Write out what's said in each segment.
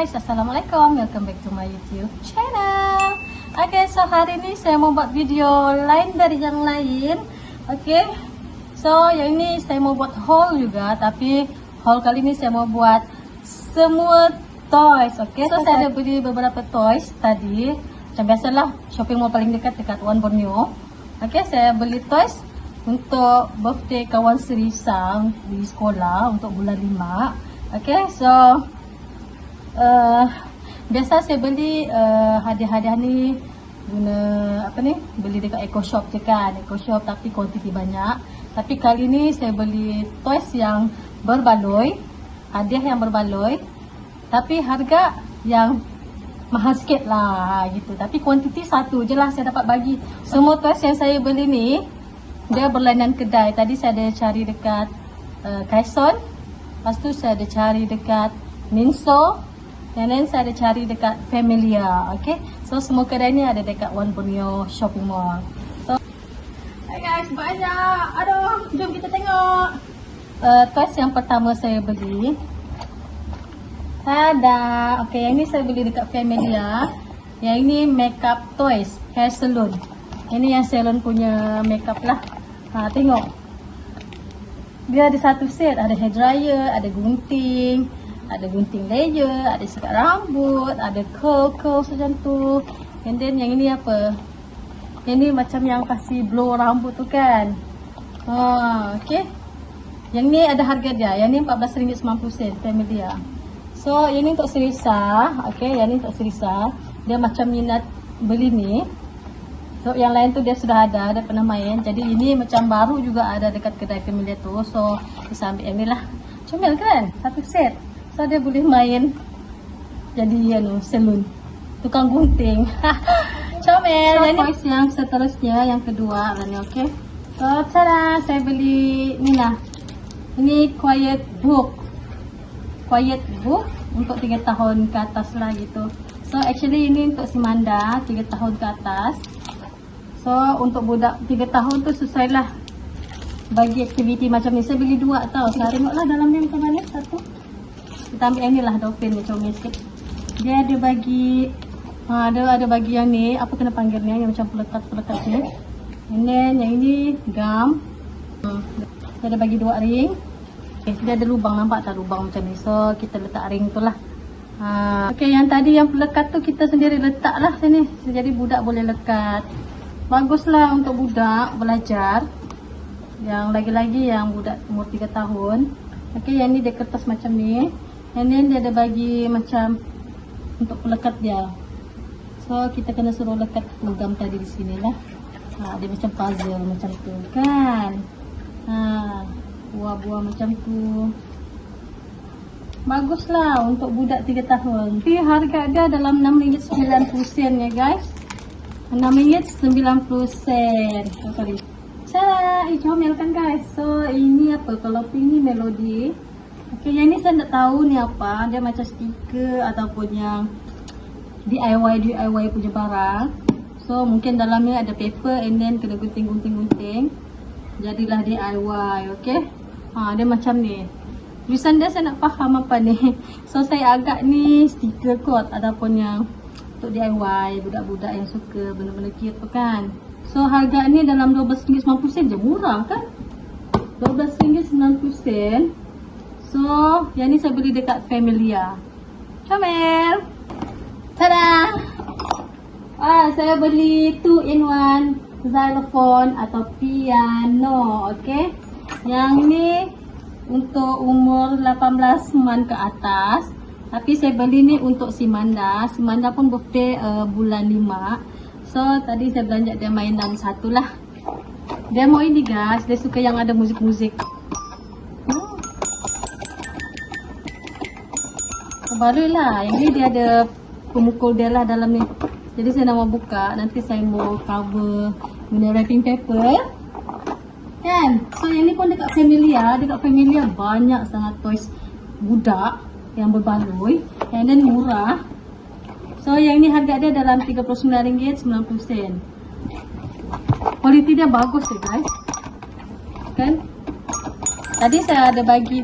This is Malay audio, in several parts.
guys, Assalamualaikum, welcome back to my YouTube channel. Okay, so hari ini saya mau buat video lain dari yang lain. Okay, so yang ini saya mau buat haul juga, tapi haul kali ini saya mau buat semua toys. Okay, so saya ada beli beberapa toys tadi. Macam biasalah, shopping mall paling dekat One Borneo. Okay, saya beli toys untuk birthday kawan Serisa di sekolah untuk bulan 5. Okay, so biasa saya beli hadiah-hadiah ni guna beli dekat Eco Shop je kan, Eco Shop, tapi kuantiti banyak. Tapi kali ni saya beli toys yang berbaloi, hadiah yang berbaloi, tapi harga yang mahal sikit lah gitu. Tapi kuantiti satu je lah saya dapat bagi. Semua toys yang saya beli ni dia berlainan kedai. Tadi saya ada cari dekat Kaison, lepas tu saya ada cari dekat Minso, dan then saya ada cari dekat Familia. Okay, so semua kedai ni ada dekat One Borneo Shopping Mall. So, hai guys, banyak. Aduh, jom kita tengok. Toys yang pertama saya beli. Tada. Okay, yang ni saya beli dekat Familia. Yang ini makeup toys, hair salon. Ini yang salon punya makeup lah. Tengok. Dia ada satu set, ada hair dryer, ada gunting, ada gunting layer, ada sikat rambut, ada curl macam tu. And then yang ini apa? Yang ni macam yang kasih blow rambut tu kan. Okay. Yang ni ada harga dia. Yang ni RM14.90 Familia. So yang ni untuk Serisa. Okay, yang ni untuk Serisa. Dia macam minat beli ni. So yang lain tu dia sudah ada, dia pernah main. Jadi ini macam baru juga ada dekat kedai Familia tu. So bisa ambil yang ni lah. Comel kan? Satu set. So dia boleh main jadi salon, tukang gunting. Comel. So toys yang seterusnya, yang kedua lah ni. Okay, so tada, saya beli ni lah. Ini quiet book untuk 3 tahun ke atas lah gitu. So actually ini untuk si Manda 3 tahun ke atas. So untuk budak 3 tahun tu susah lah bagi aktiviti macam ni. Saya beli 2 tau. Saya tengoklah dalam ni macam mana. Satu kita ambil yang ni lah, dolphin dia comel sikit. Dia ada bagi ada bagi yang ni, apa kena panggilnya, yang macam pelekat ni. And then yang ini gum. Dia ada bagi 2 ring. Okay, dia ada lubang, nampak tak lubang macam ni. So kita letak ring tu lah. Okay, yang tadi yang pelekat tu kita sendiri letak lah sini. Jadi budak boleh lekat. Baguslah untuk budak belajar. Yang lagi-lagi yang budak umur 3 tahun. Okay, yang ni dia kertas macam ni. And then dia ada bagi macam untuk pelekat dia. So kita kena suruh lekat gam tadi di sini lah. Dia macam puzzle macam tu kan. Buah-buah macam tu. Baguslah untuk budak 3 tahun. Tapi harga dia dalam RM6.90 ya guys. RM6.90. Sorry. Cara comel kan guys. So ini apa? Kalau pink ni melodi. Okay, yang ni saya tak tahu ni apa. Dia macam stiker ataupun yang DIY punya barang. So mungkin dalamnya ada paper and then kena gunting. Jadilah DIY. Okay. Dia macam ni. Tulisan dia saya nak faham apa ni. So saya agak ni stiker kot ataupun yang untuk DIY budak-budak yang suka benda-benda cute tu kan. So harga ni dalam RM12.90 je, murah kan? RM12.90. So yang ni saya beli dekat Familia. Comel. Tada. Saya beli 2-in-1 xylophone atau piano. Okay. Yang ni untuk umur 18 month ke atas. Tapi saya beli ni untuk si Manda. Si Manda pun birthday bulan 5. So tadi saya belanja dia mainan satu lah. Dia mau ini guys, dia suka yang ada muzik-muzik. Baru lah, yang ni dia ada pemukul dia lah dalam ni. Jadi saya nak mau buka, nanti saya mau cover guna wrapping paper kan. So yang ni pun dekat Familia. Dekat Familia banyak sangat toys budak yang berbaloi and then murah. So yang ni harga dia dalam RM39.90. Kualiti dia bagus guys kan. Tadi saya ada bagi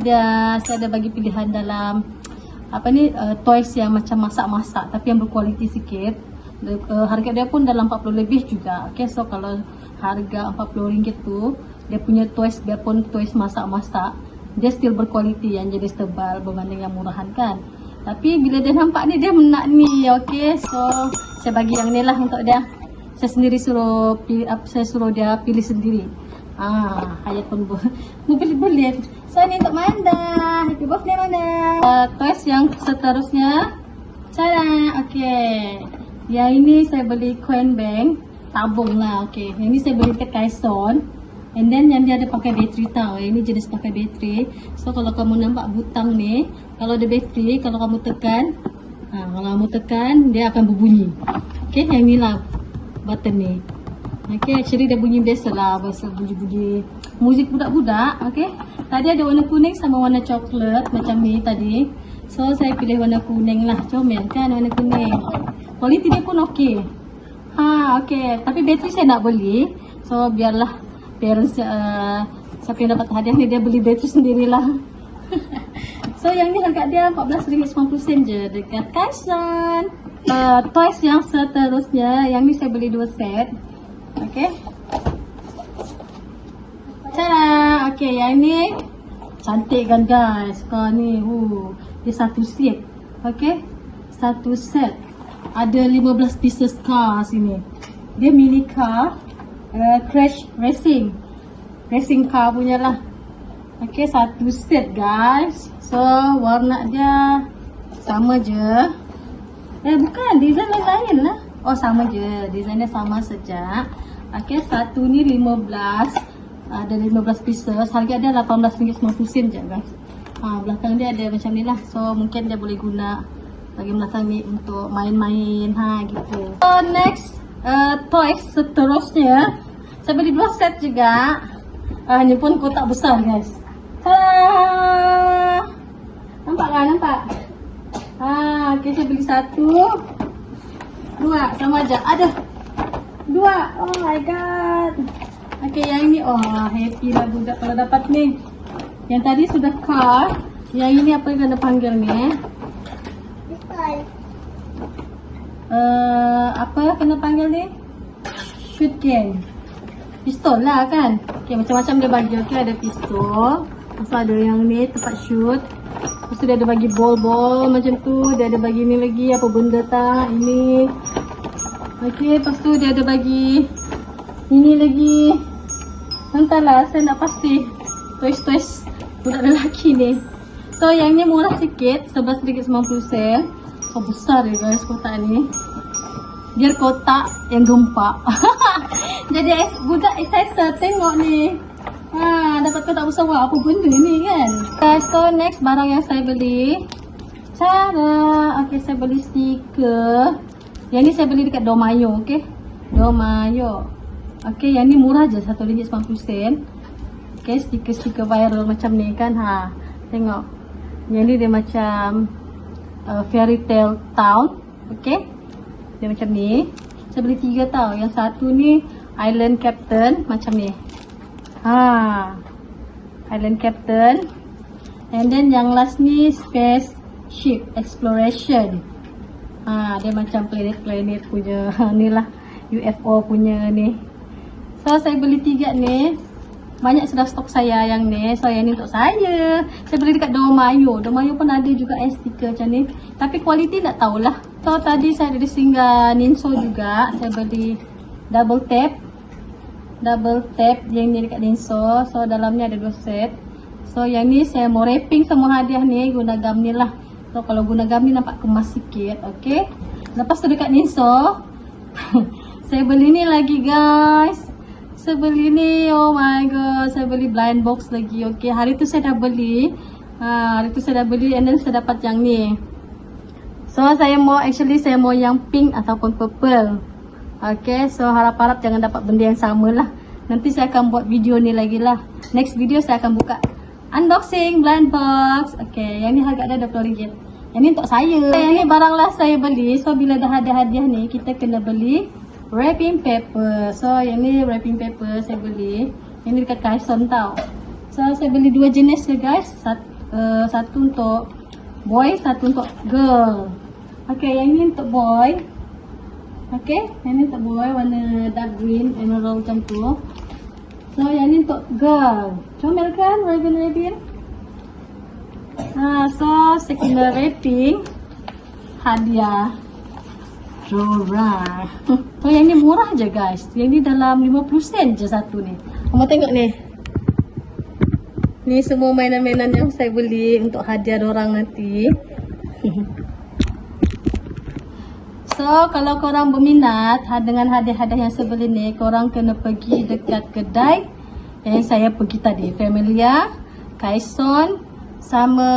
pilihan dalam toys yang macam masak-masak tapi yang berkualiti sikit. Harga dia pun dalam 40 lebih juga. Okay, so kalau harga RM40 tu, dia punya toys biarpun toys masak-masak, dia still berkualiti yang jenis tebal berbanding yang murahan kan. Tapi bila dia nampak ni, dia nak ni. Okay, so saya bagi yang ni lah untuk dia. Saya sendiri suruh dia pilih sendiri. Hayat pun belit-belit. So ni untuk Manda. Happy birthday Manda. Toys yang seterusnya. Cara. Okay. Yang ini saya beli coin bank. Tabung lah. Okay. Yang ni saya beli dekat Kaison. And then yang dia ada pakai bateri tau. Yang ni jenis pakai bateri. So kalau kamu nampak butang ni, kalau ada bateri, kalau kamu tekan, dia akan berbunyi. Okay, yang ni lah button ni. Okay, actually dia bunyi biasa lah, biasa bunyi-bunyi muzik budak-budak. Okay, tadi ada warna kuning sama warna coklat macam ni tadi. So saya pilih warna kuning lah, comel kan warna kuning. Kualiti dia pun okay. Okay, tapi bateri saya nak beli. So biarlah parents siapa yang dapat hadiah ni, dia beli bateri sendirilah. So yang ni harga dia RM14.90 je dekat Kaison. Toys yang seterusnya, yang ni saya beli 2 set. Okay. Tada. Okay, yang ni cantik kan guys. Kau ni, dia satu set. Okay, satu set. Ada 15 pieces car sini. Dia mini car, crash racing car punya lah. Okay, satu set guys. So warna dia sama je. Bukan, design lain lah. Oh, sama je, desainnya sama saja. Okay, satu ni 15, ada 15 pieces. Harga dia RM18.90 je guys. Belakang dia ada macam ni lah. So mungkin dia boleh guna bahagian belakang ni untuk main-main gitu. So next, toys seterusnya, saya beli 2 set juga. Ni pun kotak besar guys. Tada! Nampak kan? Nampak? Okay, saya beli 1, 2, sama aja. Ada 2. Oh my god. Okay, yang ini, happy lah budak kalau dapat ni. Yang tadi sudah car. Yang ini apa yang anda panggil ni? Apa kena panggil ni? Shoot can. Pistol lah kan. Okay, macam-macam dia bagi. Okay, ada pistol. Lepas tu ada yang ni tempat shoot. Lepas tu dia ada bagi ball-ball macam tu. Dia ada bagi ni lagi, apa benda tak, ini. Okay, lepas tu dia ada bagi ini lagi. Entahlah, saya nak pasti toys-toys budak lelaki ni. So yang ni murah sikit, RM11.90. So besar ya guys kotak ni. Dia kotak yang gempak. Jadi budak excited tengok ni. Dapat kotak besar, apa benda ni kan. So next barang yang saya beli, okay, saya beli stiker. Yang ni saya beli dekat Domayo. Okay, Domayo. Okay, yang ni murah je, RM1.90. Okay, stiker-stiker viral macam ni kan. Tengok, yang ni dia macam fairy tale town. Okay, dia macam ni. Saya beli 3 tau. Yang satu ni Island Captain macam ni. Island Captain. And then yang last ni Spaceship Exploration. Dia macam planet-planet punya ni lah, UFO punya ni. So saya beli 3 ni. Banyak sudah stok saya yang ni. So yang ni untuk saya. Saya beli dekat Domayo. Domayo pun ada juga stiker macam ni. Tapi kualiti tak tahulah. So tadi saya ada singgah Ninso juga. Saya beli double tap yang ni dekat Ninso. So dalamnya ada 2 set. So yang ni saya mau wrapping semua hadiah ni guna gam ni lah. So kalau guna gam ni nampak kemas sikit. Okay. Lepas tu dekat Ninso saya beli ni lagi guys. Saya beli ni, oh my god, saya beli blind box lagi. Okay, hari tu saya dah beli. And then saya dapat yang ni. So saya mau yang pink ataupun purple. Okay, so harap-harap jangan dapat benda yang sama lah. Nanti saya akan buat video ni lagi lah. Next video saya akan buka unboxing blind box. Okay, yang ni harga dia RM20. Yang ni untuk saya. Yang ni barang lah saya beli. So bila dah ada hadiah ni, kita kena beli wrapping paper. So yang ni wrapping paper saya beli. Yang ni dekat Kaison tau. So saya beli 2 jenis je guys. Satu untuk boy, satu untuk girl. Okay, yang ini untuk boy. Okay, yang ini untuk boy warna dark green, emerald macam tu. So, yang ini untuk girl. Comel kan, Raven? So, second wrapping hadiah Dora. So, yang ni murah je guys. Yang ni dalam 50 sen je satu ni. Kamu tengok ni. Ni semua mainan-mainan yang saya beli untuk hadiah dorang nanti. So, kalau korang berminat dengan hadiah-hadiah yang saya beli ni, korang kena pergi dekat kedai yang saya pergi tadi. Familia, Kaison, sama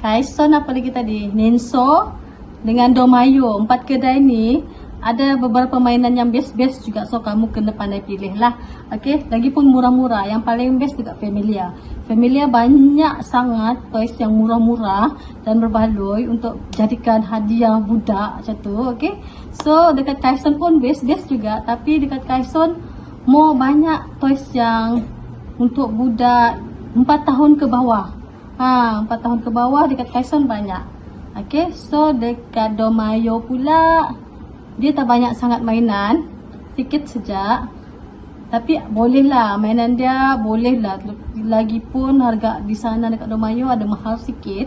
Kaison apa lagi tadi? Nenso dengan Domayo. 4 kedai ni ada beberapa mainan yang best-best juga. So, kamu kena pandai pilih lah. Okay, lagipun murah-murah. Yang paling best dekat Familia. Familia banyak sangat toys yang murah-murah dan berbaloi untuk jadikan hadiah budak macam tu. Okay, so dekat Kaison pun best-best juga. Tapi dekat Kaison more banyak toys yang untuk budak 4 tahun ke bawah. 4 tahun ke bawah dekat Kaison banyak. Okay, so dekat Domayo pula dia tak banyak sangat mainan, sikit saja. Tapi boleh lah, mainan dia boleh lah. Lagipun harga di sana dekat Domayo ada mahal sikit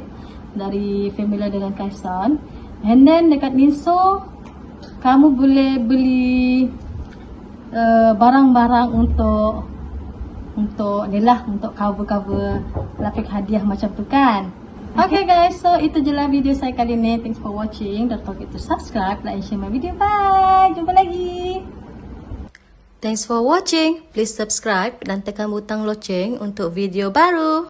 dari Familia dengan Kaison. And then dekat Ninso, kamu boleh beli barang-barang untuk ni lah, untuk cover-cover lapik hadiah macam tu kan. Okay guys, so itu je lah video saya kali ni. Thanks for watching. Don't forget to subscribe, like and share my video. Bye! Jumpa lagi! Thanks for watching. Please subscribe dan tekan butang loceng untuk video baru.